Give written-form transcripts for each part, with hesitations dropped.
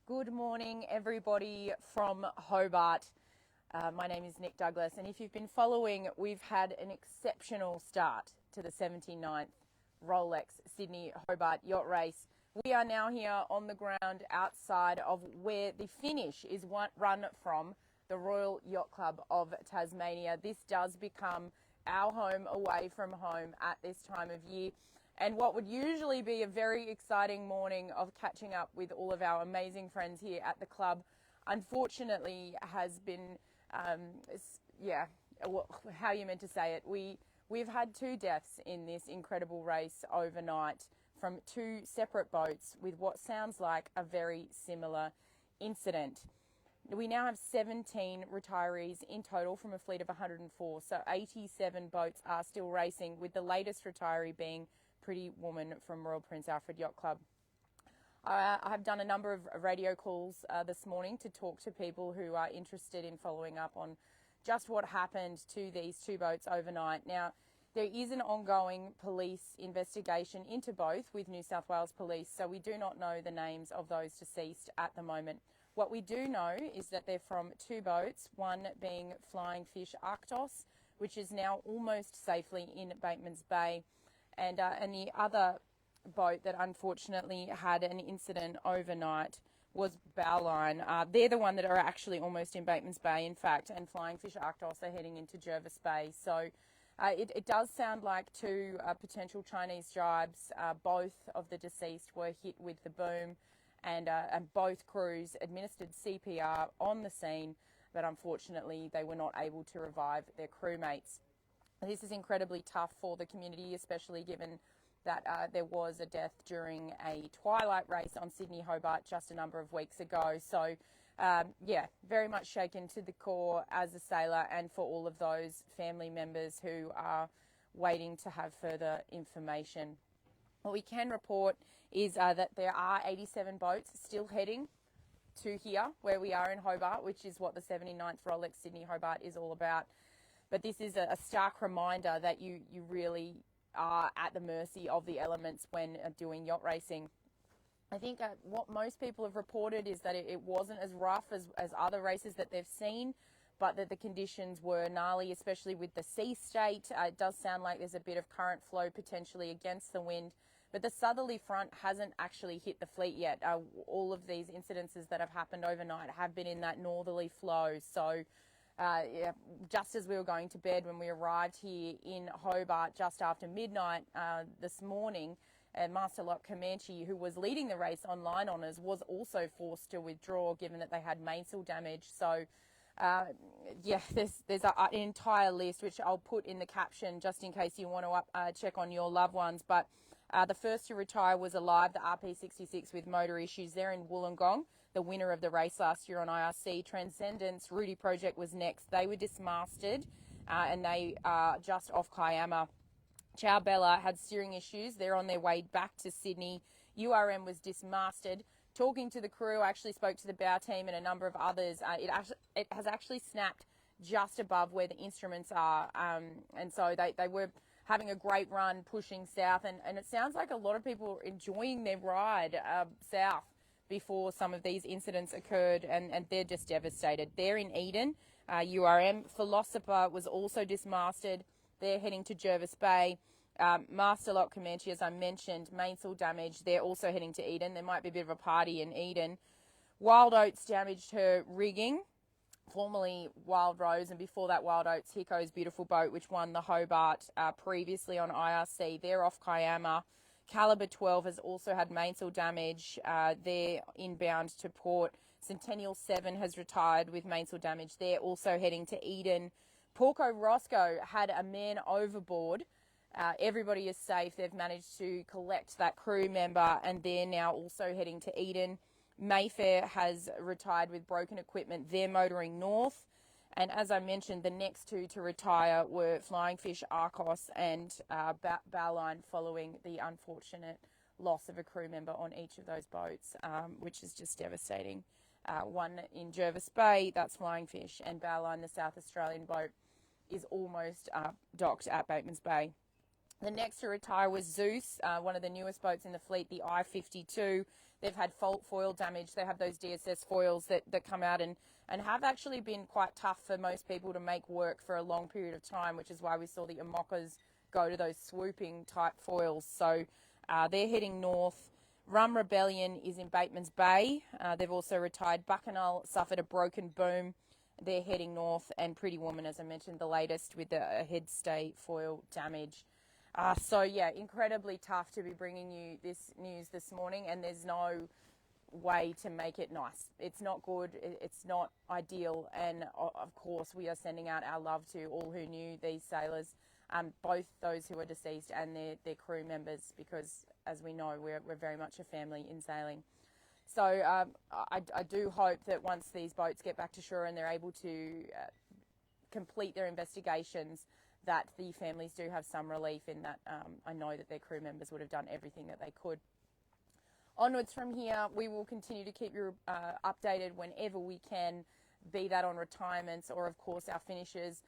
Good morning, everybody from Hobart. My name is Nick Douglas, and if you've been following, we've had an exceptional start to the 79th Rolex Sydney Hobart Yacht Race. We are now here on the ground outside of where the finish is run from, the Royal Yacht Club of Tasmania. This does become our home away from home at this time of year. And what would usually be a very exciting morning of catching up with all of our amazing friends here at the club, unfortunately has been, how you meant to say it, we've had two deaths in this incredible race overnight from two separate boats with what sounds like a very similar incident. We now have 17 retirees in total from a fleet of 104, so 87 boats are still racing, with the latest retiree being Pretty Woman from Royal Prince Alfred Yacht Club. I have done a number of radio calls this morning to talk to people who are interested in following up on just what happened to these two boats overnight. Now, there is an ongoing police investigation into both with New South Wales Police, so we do not know the names of those deceased at the moment. What we do know is that they're from two boats, one being Flying Fish Arctos, which is now almost safely in Bateman's Bay, and the other boat that unfortunately had an incident overnight was Bowline. They're the one that are actually almost in Bateman's Bay, in fact, and Flying Fish Arctos are heading into Jervis Bay. So it does sound like two potential Chinese jibes. Both of the deceased were hit with the boom, and both crews administered CPR on the scene, but unfortunately they were not able to revive their crewmates. This is incredibly tough for the community, especially given that there was a death during a twilight race on Sydney Hobart just a number of weeks ago. So, very much shaken to the core as a sailor, and for all of those family members who are waiting to have further information. What we can report is that there are 87 boats still heading to here, where we are in Hobart, which is what the 79th Rolex Sydney Hobart is all about. But this is a stark reminder that you really are at the mercy of the elements when doing yacht racing. I think what most people have reported is that it wasn't as rough as other races that they've seen, but that the conditions were gnarly, especially with the sea state. It does sound like there's a bit of current flow potentially against the wind, but the southerly front hasn't actually hit the fleet yet. All of these incidences that have happened overnight have been in that northerly flow. So just as we were going to bed when we arrived here in Hobart just after midnight this morning, Master Lock Comanche, who was leading the race on line honours, was also forced to withdraw given that they had mainsail damage. So there's an entire list which I'll put in the caption just in case you want to check on your loved ones. But the first to retire was alive, the RP66 with motor issues there in Wollongong, the winner of the race last year on IRC. Transcendence, Rudy Project was next. They were dismasted and they are just off Kiama. Ciao had steering issues. They're on their way back to Sydney. URM was dismasted. Talking to the crew, I actually spoke to the bow team and a number of others. It has actually snapped just above where the instruments are. And so they were having a great run pushing south. And it sounds like a lot of people were enjoying their ride south before some of these incidents occurred, and they're just devastated. They're in Eden. URM Philosopher was also dismasted. They're heading to Jervis Bay. Master Lock Comanche, as I mentioned, mainsail damage. They're also heading to Eden. There might be a bit of a party in Eden. Wild Oats damaged her rigging, formerly Wild Rose, and before that Wild Oats, Hiko's beautiful boat, which won the Hobart previously on IRC. They're off Kiama. Calibre 12 has also had mainsail damage. They're inbound to port. Centennial 7 has retired with mainsail damage. They're also heading to Eden. Porco Roscoe had a man overboard. Everybody is safe. They've managed to collect that crew member, and they're now also heading to Eden. Mayfair has retired with broken equipment. They're motoring north. And as I mentioned, the next two to retire were Flying Fish Arctos and Bowline, following the unfortunate loss of a crew member on each of those boats, which is just devastating. One in Jervis Bay, that's Flying Fish, and Bowline, the South Australian boat, is almost docked at Bateman's Bay. The next to retire was Zeus, one of the newest boats in the fleet, the I-52. They've had foil damage. They have those DSS foils that come out and have actually been quite tough for most people to make work for a long period of time, which is why we saw the Imoccas go to those swooping type foils. So they're heading north. Rum Rebellion is in Bateman's Bay. They've also retired. Bacchanal suffered a broken boom. They're heading north. And Pretty Woman, as I mentioned, the latest with the headstay foil damage. So, yeah, incredibly tough to be bringing you this news this morning, and there's no way to make it nice. It's not good. It's not ideal. And, of course, we are sending out our love to all who knew these sailors, both those who are deceased and their crew members, because, as we know, we're very much a family in sailing. So I do hope that once these boats get back to shore and they're able to complete their investigations, that the families do have some relief in that. I know that their crew members would have done everything that they could. Onwards from here, we will continue to keep you updated whenever we can, be that on retirements or, of course, our finishes.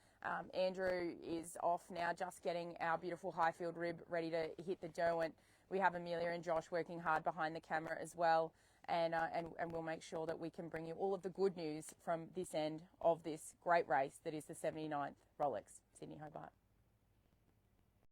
Andrew is off now, just getting our beautiful Highfield rib ready to hit the Derwent. We have Amelia and Josh working hard behind the camera as well, and we'll make sure that we can bring you all of the good news from this end of this great race that is the 79th Rolex Sydney Hobart.